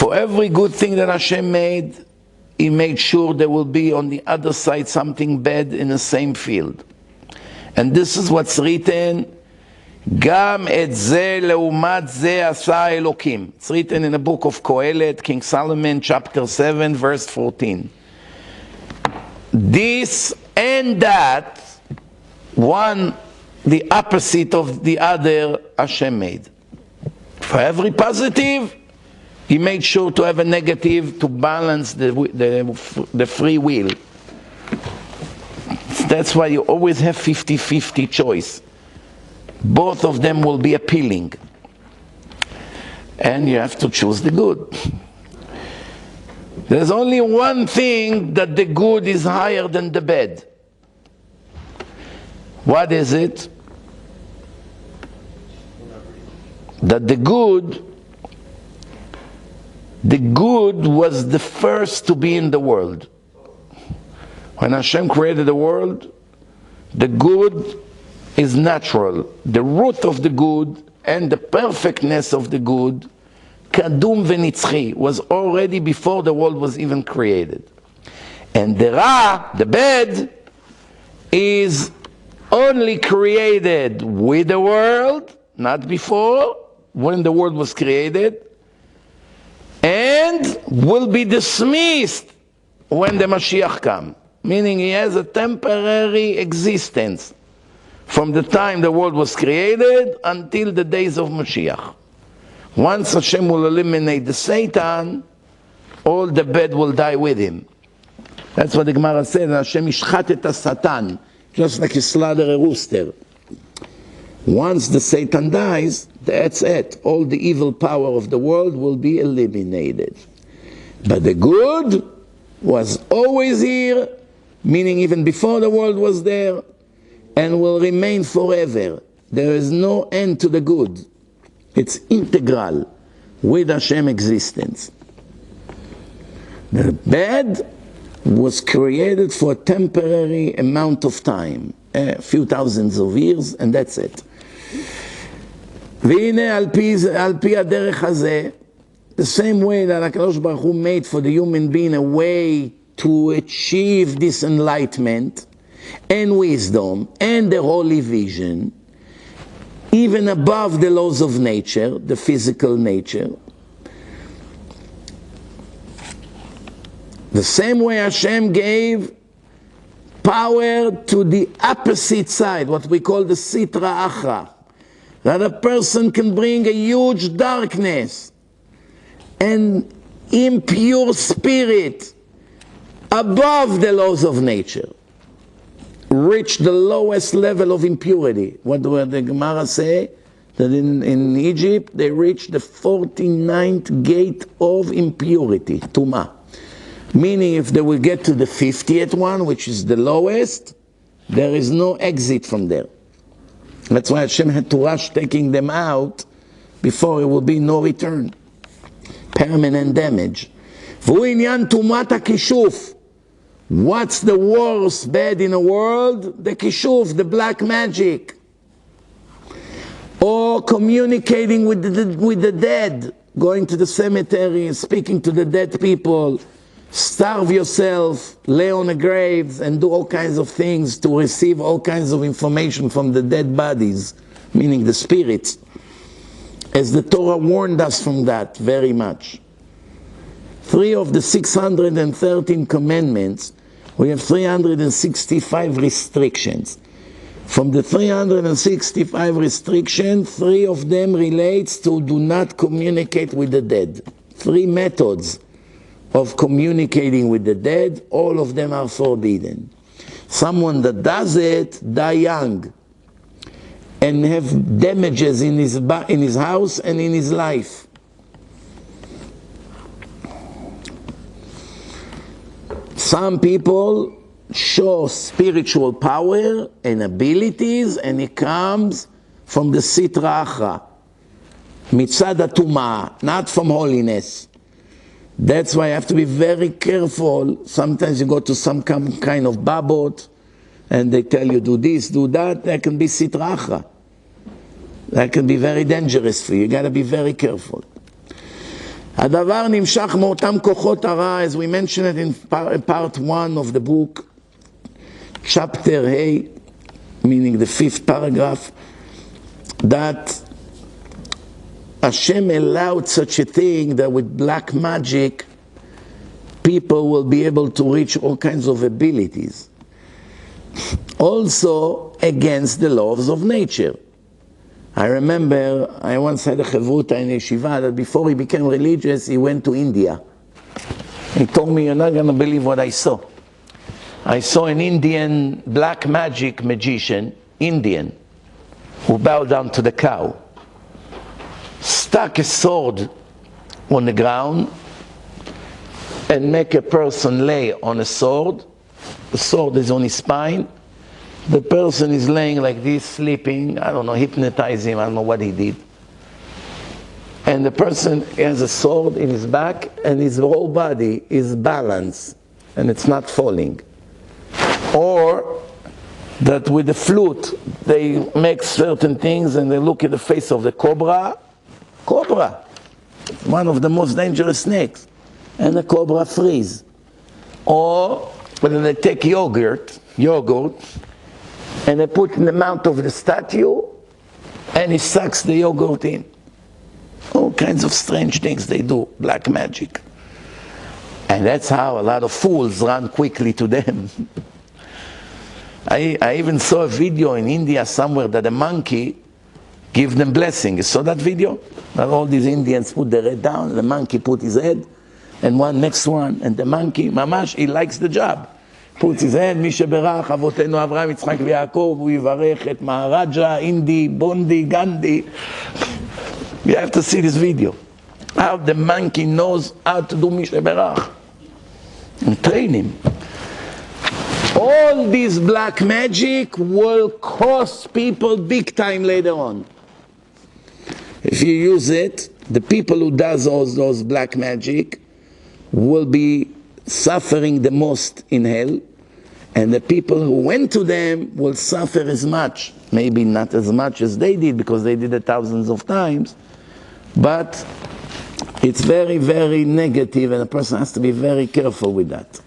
For every good thing that Hashem made, He made sure there will be on the other side something bad in the same field. And this is what's written, גם את זה לעומת זה עשה אלוקים. It's written in the book of Kohelet, King Solomon, chapter 7, verse 14. This and that, one, the opposite of the other, Hashem made. For every positive, He made sure to have a negative to balance the free will. That's why you always have 50-50 choice. Both of them will be appealing. And you have to choose the good. There's only one thing that the good is higher than the bad. What is it? That the good was the first to be in the world. When Hashem created the world, the good is natural. The root of the good and the perfectness of the good, kadum v'nitzchi, was already before the world was even created. And the ra, the bad, is only created with the world, not before, when the world was created, and will be dismissed when the Mashiach comes. Meaning he has a temporary existence from the time the world was created until the days of Mashiach. Once Hashem will eliminate the Satan, all the bad will die with him. That's what the Gemara says, Hashem ishchat et Satan, just like he slaughter a rooster. Once the Satan dies, that's it. All the evil power of the world will be eliminated. But the good was always here, meaning even before the world was there, and will remain forever. There is no end to the good. It's integral with Hashem existence. The bad was created for a temporary amount of time, a few thousands of years, and that's it. והנה על פי הדרך הזה, the same way that HaKadosh Baruch Hu made for the human being a way to achieve this enlightenment and wisdom and the holy vision, even above the laws of nature, the physical nature. The same way Hashem gave power to the opposite side, what we call the Sitra Achra, that a person can bring a huge darkness and impure spirit above the laws of nature, reach the lowest level of impurity. What do the Gemara say? That in Egypt they reached the 49th gate of impurity, Tumah. Meaning if they will get to the 50th one, which is the lowest, there is no exit from there. That's why Hashem had to rush taking them out before it will be no return. Permanent damage. והוא עניין תומת הכישוף. What's the worst bad in the world? The kishuf, the black magic. Or communicating with the dead, going to the cemetery, speaking to the dead people, starve yourself, lay on the graves, and do all kinds of things to receive all kinds of information from the dead bodies, meaning the spirits. As the Torah warned us from that very much. 3 of the 613 commandments, we have 365 restrictions. From the 365 restrictions, 3 of them relates to do not communicate with the dead. 3 methods of communicating with the dead, all of them are forbidden. Someone that does it, die young, and have damages in his house and in his life. Some people show spiritual power and abilities, and it comes from the Sitra Achra, Mitzad HaTumah, not from holiness. That's why you have to be very careful. Sometimes you go to some kind of babot, and they tell you, do this, do that. That can be Sitra Achra. That can be very dangerous for you. You got to be very careful. הדבר נמשך מאותם כוחות הרע, as we mentioned it in part 1 of the book, chapter A, meaning the 5th paragraph, that Hashem allowed such a thing that with black magic, people will be able to reach all kinds of abilities. Also against the laws of nature. I remember I once had a chavruta in yeshiva that before he became religious, he went to India. He told me, you're not going to believe what I saw. I saw an Indian black magic magician, Indian, who bowed down to the cow, stuck a sword on the ground and make a person lay on a sword. The sword is on his spine. The person is laying like this, sleeping. I don't know, hypnotize him, I don't know what he did. And the person has a sword in his back and his whole body is balanced and it's not falling. Or that with the flute they make certain things and they look at the face of the cobra, one of the most dangerous snakes, and the cobra freeze. Or when they take yogurt, and they put in the mouth of the statue, and he sucks the yogurt in. All kinds of strange things they do, black magic. And that's how a lot of fools run quickly to them. I even saw a video in India somewhere that a monkey give them blessing. You saw that video? That all these Indians put their head down, and the monkey put his head, and one next one, and the monkey, mamash, he likes the job. Puts his head, מי שברך, אבותינו אברהם, יצחק ויעקב, הוא יברך את מהראג'ה, אינדי, בונדי, גנדי. You have to see this video. How the monkey knows how to do מי שברך. And train him. All this black magic will cost people big time later on. If you use it, the people who does all those black magic will be suffering the most in hell, and the people who went to them will suffer as much. Maybe not as much as they did, because they did it thousands of times, but it's very, very negative, and a person has to be very careful with that.